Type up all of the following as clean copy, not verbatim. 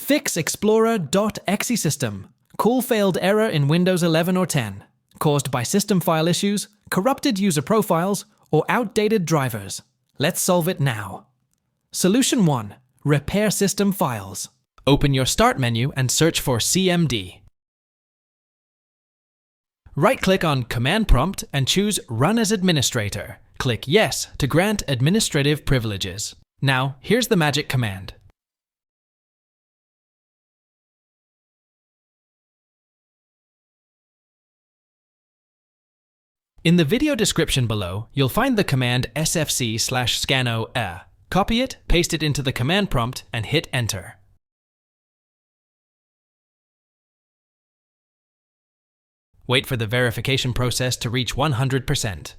Fix Explorer.exe System Call Failed error in Windows 11 or 10, caused by system file issues, corrupted user profiles, or outdated drivers. Let's solve it now. Solution 1. Repair system files. Open your Start menu and search for CMD. Right-click on Command Prompt and choose Run as Administrator. Click Yes to grant administrative privileges. Now, here's the magic command. In the video description below, you'll find the command sfc/scano. Copy it, paste it into the command prompt, and hit Enter. Wait for the verification process to reach 100%.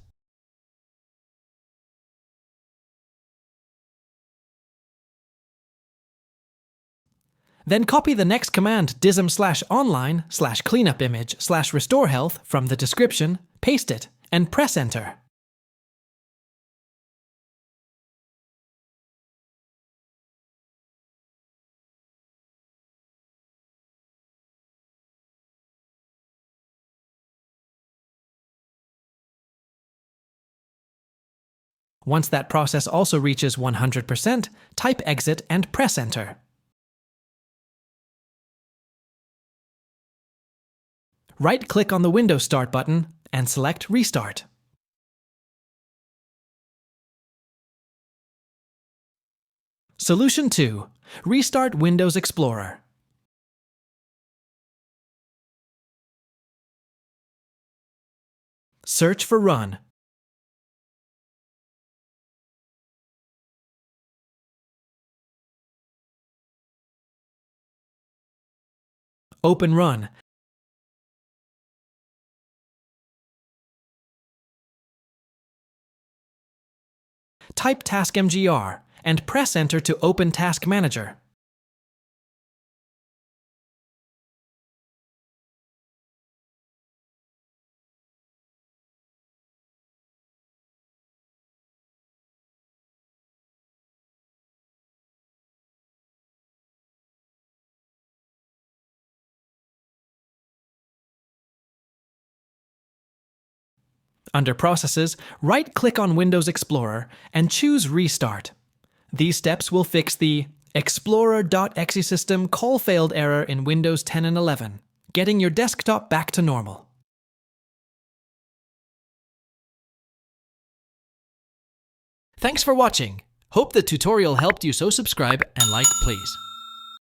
Then copy the next command DISM/online/cleanupimage/restorehealth from the description, paste it, and press Enter. Once that process also reaches 100%, type Exit and press Enter. Right-click on the Windows Start button and select Restart. Solution 2. Restart Windows Explorer. Search for Run. Open Run. Type taskmgr and press Enter to open Task Manager. Under Processes, right-click on Windows Explorer and choose Restart. These steps will fix the Explorer.exe System Call Failed error in Windows 10 and 11, getting your desktop back to normal. Thanks for watching. Hope the tutorial helped you, so subscribe and like please.